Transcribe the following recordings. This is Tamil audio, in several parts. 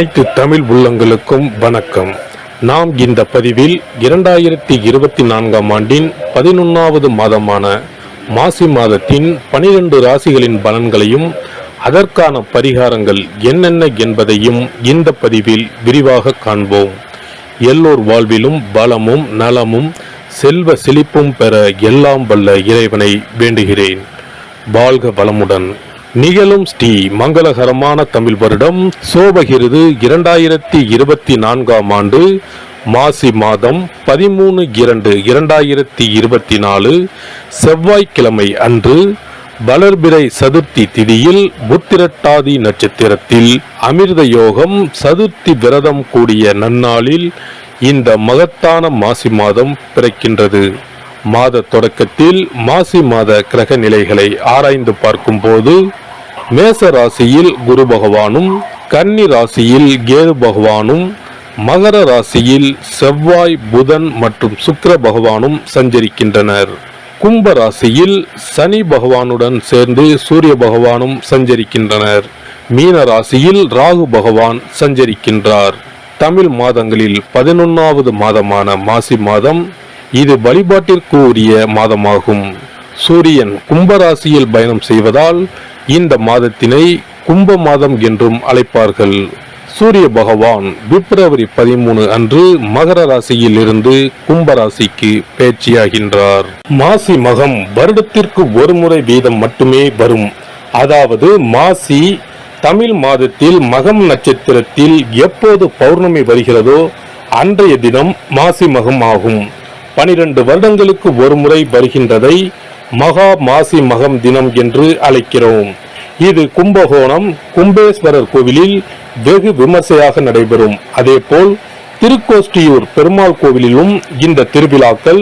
அனைத்து தமிழ் உள்ளங்களுக்கும் வணக்கம். நாம் இந்த பதிவில் 2024 ஆண்டின் 11வது மாதமான மாசி மாதத்தின் 12 ராசிகளின் பலன்களையும் அதற்கான பரிகாரங்கள் என்னென்ன என்பதையும் இந்த பதிவில் விரிவாக காண்போம். எல்லோர் வாழ்விலும் பலமும் நலமும் செல்வ செழிப்பும் பெற எல்லாம் வல்ல இறைவனை வேண்டுகிறேன். வாழ்க வளமுடன். நிகழும் ஸ்ரீ மங்களகரமான தமிழ் வருடம் சோபகிருது 2024 ஆண்டு மாசி மாதம் 13/2/2024 செவ்வாய்க்கிழமை அன்று வளர்பிறை சதுர்த்தி திதியில் புத்திரட்டாதி நட்சத்திரத்தில் அமிர்த யோகம் சதுர்த்தி விரதம் கூடிய நன்னாளில் இந்த மகத்தான மாசி மாதம் பிறக்கின்றது. மாத தொடக்கத்தில் மாசி மாத கிரக நிலைகளை ஆராய்ந்து பார்க்கும் போது மேச ராசியில் குரு பகவானும், கன்னி ராசியில் கேது பகவானும், மகர ராசியில் செவ்வாய், புதன் மற்றும் சுக்கிர பகவானும் சஞ்சரிக்கின்றனர். கும்ப ராசியில் சனி பகவானுடன் சேர்ந்து சூரிய பகவானும் சஞ்சரிக்கின்றனர். மீன ராசியில் ராகு பகவான் சஞ்சரிக்கின்றார். தமிழ் மாதங்களில் 11வது மாதமான மாசி மாதம் இது வழிபாட்டிற்கு உரிய மாதமாகும். சூரியன் கும்பராசியில் பயணம் செய்வதால் இந்த மாதத்தினை கும்ப மாதம் என்றும் அழைப்பார்கள். சூரிய பகவான் பிப்ரவரி 13 அன்று மகர ராசியில் இருந்து கும்பராசிக்கு பேச்சியாகின்றார். மாசி மகம் வருடத்திற்கு ஒரு முறை வீதம் மட்டுமே வரும். அதாவது மாசி தமிழ் மாதத்தில் மகம் நட்சத்திரத்தில் எப்போது பௌர்ணமி வருகிறதோ அன்றைய தினம் மாசி மகம் ஆகும். 12 வருடங்களுக்கு ஒரு முறை வருகின்றதை மகா மாசி மகம் தினம் என்று அழைக்கிறோம். இது கும்பகோணம் கும்பேஸ்வரர் கோவிலில் வெகு விமர்சையாக நடைபெறும். அதேபோல் திருக்கோஷ்டியூர் பெருமாள் கோவிலிலும் இந்த திருவிழாக்கள்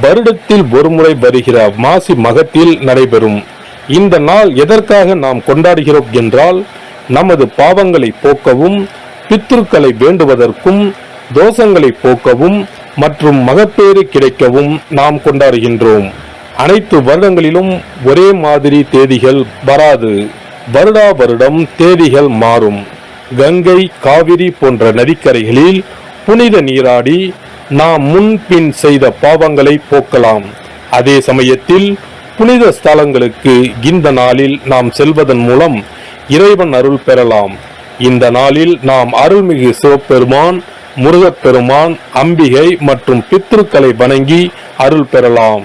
வருடத்தில் ஒரு முறை வருகிற மாசி மகத்தில் நடைபெறும். இந்த நாள் எதற்காக நாம் கொண்டாடுகிறோம் என்றால், நமது பாவங்களை போக்கவும், பித்ருக்களை வேண்டுவதற்கும், தோஷங்களை போக்கவும் மற்றும் மகப்பேறு கிடைக்கவும் நாம் கொண்டாடுகின்றோம். அனைத்து வருடங்களிலும் ஒரே மாதிரி தேதிகள் வராது. வருடா வருடம் தேதிகள் மாறும். கங்கை, காவிரி போன்ற நதிக்கரைகளில் புனித நீராடி நாம் முன்பின் செய்த பாவங்களை போக்கலாம். அதே சமயத்தில் புனித ஸ்தலங்களுக்கு இந்த நாளில் நாம் செல்வதன் மூலம் இறைவன் அருள் பெறலாம். இந்த நாளில் நாம் அருள்மிகு சிவபெருமான், முருகப்பெருமான், அம்பிகை மற்றும் பித்ருக்களை வணங்கி அருள் பெறலாம்.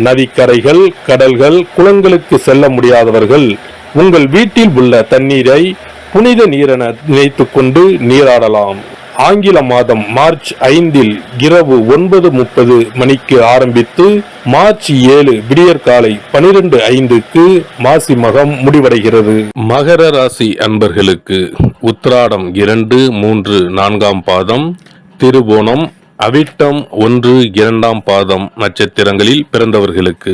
நதிக்கரைகள், கடல்கள், குளங்களுக்கு செல்ல முடியாதவர்கள் உங்கள் வீட்டில் உள்ள தண்ணீரை புனித நீரென நினைத்துக் கொண்டு நீராடலாம். ஆங்கில மாதம் மார்ச் 5 இரவு 9:30 மணிக்கு ஆரம்பித்து மார்ச் 7 விடியற்காலை 12:05 மாசி மகம் முடிவடைகிறது. மகர ராசி அன்பர்களுக்கு உத்திராடம் 2, 3, 4 பாதம், திருவோணம், அவிட்டம் 1, 2 பாதம் நட்சத்திரங்களில் பிறந்தவர்களுக்கு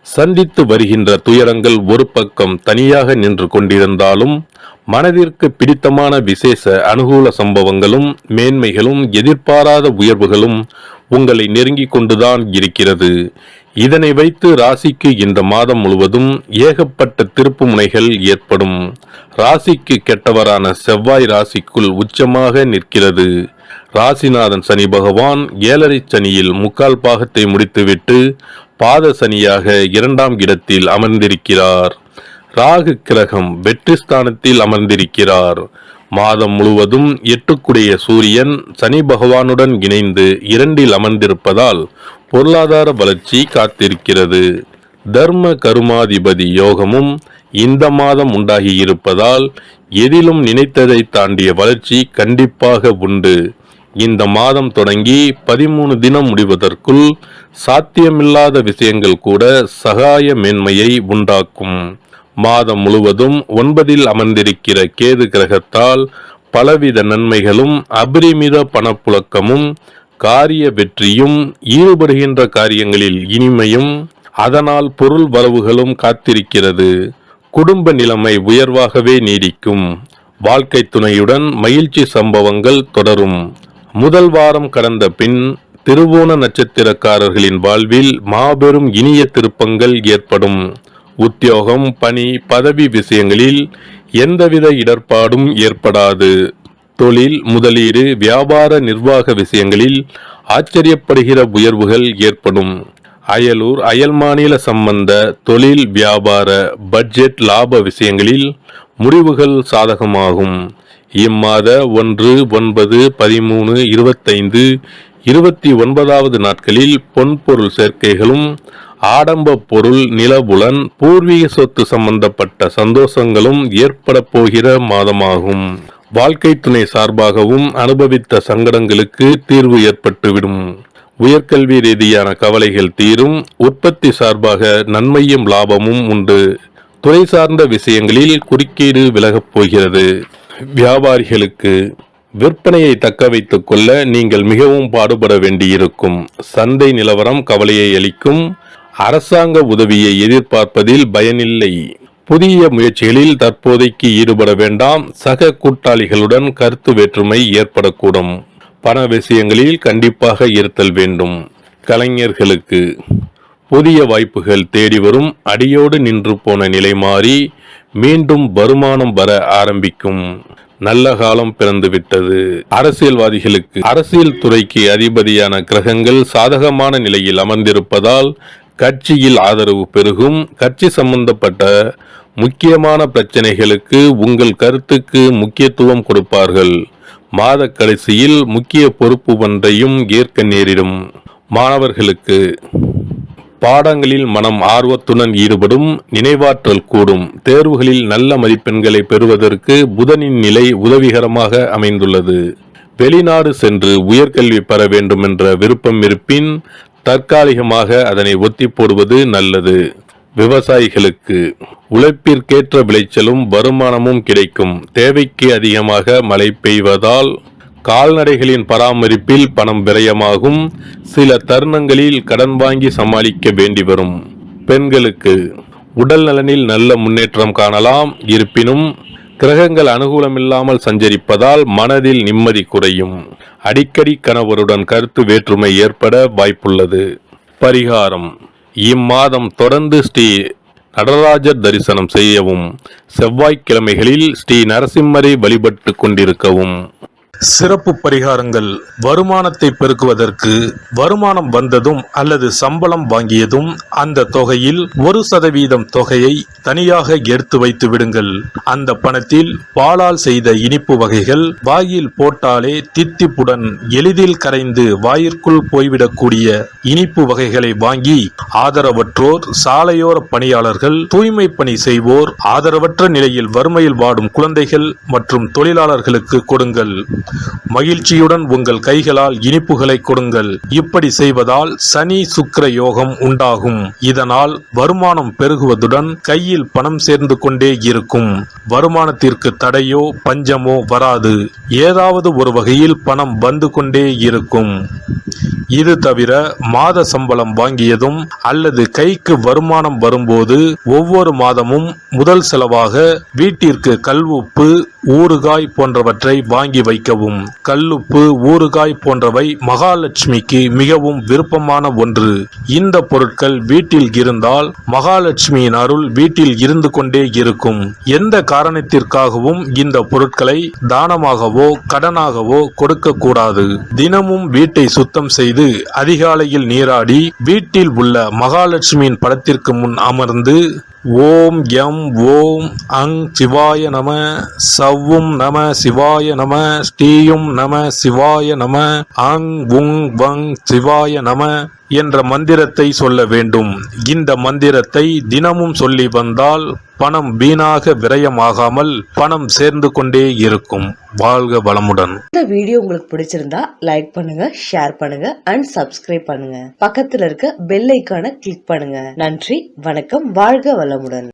சந்தித்து வருகின்ற துயரங்கள் ஒரு பக்கம் தனியாக நின்று கொண்டிருந்தாலும், மனதிற்கு பிடித்தமான விசேஷ அனுகூல சம்பவங்களும் மேன்மைகளும் எதிர்பாராத உயர்வுகளும் உங்களை நெருங்கிக் கொண்டுதான் இருக்கிறது. இதனை வைத்து ராசிக்கு இந்த மாதம் முழுவதும் ஏகப்பட்ட திருப்பு முனைகள் ஏற்படும். ராசிக்கு கெட்டவரான செவ்வாய் ராசிக்குள் உச்சமாக நிற்கிறது. ராசிநாதன் சனி பகவான் 7.5 சனியில் 3/4 பாகத்தை முடித்துவிட்டு பாத சனியாக 2ஆம் இடத்தில் அமர்ந்திருக்கிறார். ராகு கிரகம் வெற்றி ஸ்தானத்தில் அமர்ந்திருக்கிறார். மாதம் முழுவதும் 8க்குடைய சூரியன் சனி பகவானுடன் இணைந்து 2இல் அமர்ந்திருப்பதால் பொருளாதார வளர்ச்சி காத்திருக்கிறது. தர்ம கருமாதிபதி யோகமும் இந்த மாதம் உண்டாகி இருப்பதால் எதிலும் நினைத்ததை தாண்டிய வளர்ச்சி கண்டிப்பாக உண்டு. இந்த மாதம் தொடங்கி 13 தினம் முடிவதற்குள் சாத்தியமில்லாத விஷயங்கள் கூட சகாய மேன்மையை உண்டாக்கும். மாதம் முழுவதும் 9இல் அமர்ந்திருக்கிற கேது கிரகத்தால் பலவித நன்மைகளும் அபரிமித பணப்புழக்கமும் காரிய வெற்றியும் ஈடுபடுகின்ற காரியங்களில் இனிமையும் அதனால் பொருள் வரவுகளும் காத்திருக்கிறது. குடும்ப நிலைமை உயர்வாகவே நீடிக்கும். வாழ்க்கை துணையுடன் மகிழ்ச்சி சம்பவங்கள் தொடரும். முதல் வாரம் கடந்த பின் திருவோண நட்சத்திரக்காரர்களின் வாழ்வில் மாபெரும் இனிய திருப்பங்கள் ஏற்படும். உத்தியோகம், பணி, பதவி விஷயங்களில் எந்தவித இடர்பாடும் ஏற்படாது. தொழில், முதலீடு, வியாபார நிர்வாக விஷயங்களில் ஆச்சரியப்படுகிற உயர்வுகள் ஏற்படும். அயலூர், அயல் மாநில சம்பந்த தொழில், வியாபார, பட்ஜெட், லாப விஷயங்களில் முடிவுகள் சாதகமாகும். இம்மாத 1, 9, 13, 25, 29வது நாட்களில் பொன்பொருள் சேர்க்கைகளும், ஆடம்ப பொருள், நிலபுலன், பூர்வீக சொத்து சம்பந்தப்பட்ட சந்தோஷங்களும் ஏற்பட போகிற மாதமாகும். வாழ்க்கை துணை சார்பாகவும் அனுபவித்த சங்கடங்களுக்கு தீர்வு ஏற்பட்டுவிடும். உயர்கல்வி ரீதியான கவலைகள் தீரும். உற்பத்தி சார்பாக நன்மையும் லாபமும் உண்டு. துறை சார்ந்த விஷயங்களில் குறுக்கீடு விலகப் போகிறது. வியாபாரிகளுக்கு விற்பனையை தக்க வைத்துக் கொள்ள நீங்கள் மிகவும் பாடுபட வேண்டியிருக்கும். சந்தை நிலவரம் கவலையை அளிக்கும். அரசாங்க உதவியை எதிர்பார்ப்பதில் பயனில்லை. புதிய முயற்சிகளில் தற்போதைக்கு ஈடுபட வேண்டாம். சக கூட்டாளிகளுடன் கருத்து வேற்றுமை ஏற்படக்கூடும். பண விஷயங்களில் கண்டிப்பாக இருத்தல் வேண்டும். கலைஞர்களுக்கு புதிய வாய்ப்புகள் தேடி வரும். அடியோடு நின்று போன நிலை மாறி மீண்டும் வருமானம் வர ஆரம்பிக்கும். நல்ல காலம் பிறந்துவிட்டது. அரசியல்வாதிகளுக்கு அரசியல் துறைக்கு அதிபதியான கிரகங்கள் சாதகமான நிலையில் அமர்ந்திருப்பதால் கட்சியில் ஆதரவு பெருகும். கட்சி சம்பந்தப்பட்ட முக்கியமான பிரச்சனைகளுக்கு உங்கள் கருத்துக்கு முக்கியத்துவம் கொடுப்பார்கள். மாத கடைசியில் முக்கிய பொறுப்பு ஒன்றையும் ஏற்க நேரிடும். மாணவர்களுக்கு பாடங்களில் மனம் ஆர்வத்துடன் ஈடுபடும். நினைவாற்றல் கூடும். தேர்வுகளில் நல்ல மதிப்பெண்களை பெறுவதற்கு புதனின் நிலை உதவிகரமாக அமைந்துள்ளது. வெளிநாடு சென்று உயர்கல்வி பெற வேண்டும் என்ற விருப்பம் இருப்பின் தற்காலிகமாக அதனை ஒத்தி போடுவது நல்லது. விவசாயிகளுக்கு உழைப்பிற்கேற்ற விளைச்சலும் வருமானமும் கிடைக்கும். தேவைக்கு அதிகமாக மழை பெய்வதால் கால்நடைகளின் பராமரிப்பில் பணம் விரயமாகும். சில தருணங்களில் கடன் வாங்கி சமாளிக்க வேண்டி வரும். பெண்களுக்கு உடல் நலனில் நல்ல முன்னேற்றம் காணலாம். இருப்பினும் கிரகங்கள் அனுகூலமில்லாமல் சஞ்சரிப்பதால் மனதில் நிம்மதி குறையும். அடிக்கடி கணவருடன் கருத்து வேற்றுமை ஏற்பட வாய்ப்புள்ளது. பரிகாரம்: இம்மாதம் தொடர்ந்து ஸ்ரீ நடராஜர் தரிசனம் செய்யவும். செவ்வாய்க்கிழமைகளில் ஸ்ரீ நரசிம்மரை வழிபட்டு கொண்டிருக்கவும். சிறப்பு பரிகாரங்கள்: வருமானத்தை பெருக்குவதற்கு வருமானம் வந்ததும் அல்லது சம்பளம் வாங்கியதும் அந்த தொகையில் 1% தொகையை தனியாக எடுத்து வைத்து விடுங்கள். அந்த பணத்தில் பாலால் செய்த இனிப்பு வகைகள், வாயில் போட்டாலே தித்திப்புடன் எளிதில் கரைந்து வாயிற்குள் போய்விடக்கூடிய இனிப்பு வகைகளை வாங்கி ஆதரவற்றோர், சாலையோர பணியாளர்கள், தூய்மை பணி செய்வோர், ஆதரவற்ற நிலையில் வறுமையில் வாடும் குழந்தைகள் மற்றும் தொழிலாளர்களுக்கு கொடுங்கள். மகிழ்ச்சியுடன் உங்கள் கைகளால் இனிப்புகளை கொடுங்கள். இப்படி செய்வதால் சனி சுக்கிர யோகம் உண்டாகும். இதனால் வருமானம் பெருகுவதுடன் கையில் பணம் சேர்ந்து கொண்டே இருக்கும். வருமானத்திற்கு தடையோ பஞ்சமோ வராது. ஏதாவது ஒரு வகையில் பணம் வந்து கொண்டே இருக்கும். இது தவிர மாத சம்பளம் வாங்கியதும் அல்லது கைக்கு வருமானம் வரும்போது ஒவ்வொரு மாதமும் முதல் செலவாக வீட்டிற்கு கல்லுப்பு, ஊறுகாய் போன்றவற்றை வாங்கி வைக்கவும். கல்லுப்பு, ஊறுகாய் போன்றவை மகாலட்சுமிக்கு மிகவும் விருப்பமான ஒன்று. இந்த பொருட்கள் வீட்டில் இருந்தால் மகாலட்சுமியின் அருள் வீட்டில் இருந்து கொண்டே இருக்கும். எந்த காரணத்திற்காகவும் இந்த பொருட்களை தானமாகவோ கடனாகவோ கொடுக்க கூடாது. தினமும் வீட்டை சுத்தம் செய்து அதிகாலையில் நீராடி வீட்டில் உள்ள மகாலட்சுமியின் படத்திற்கு முன் அமர்ந்து ஓம் யம் ஓம் அங் சிவாய நம, சவ்வும் நம சிவாய நம, ஸ்ரீயும் நம சிவாய நம, அங் உங் வங் சிவாய நம என்ற மந்திரத்தை சொல்ல வேண்டும். இந்த மந்திரத்தை தினமும் சொல்லி வந்தால் பணம் வீணாக விரயமாகாமல் பணம் சேர்ந்து கொண்டே இருக்கும். வாழ்க வளமுடன். இந்த வீடியோ உங்களுக்கு பிடிச்சிருந்தா லைக் பண்ணுங்க, ஷேர் பண்ணுங்க அண்ட் சப்ஸ்கிரைப் பண்ணுங்க. பக்கத்துல இருக்க பெல் ஐகானை கிளிக் பண்ணுங்க. நன்றி, வணக்கம், வாழ்க வளமுடன்.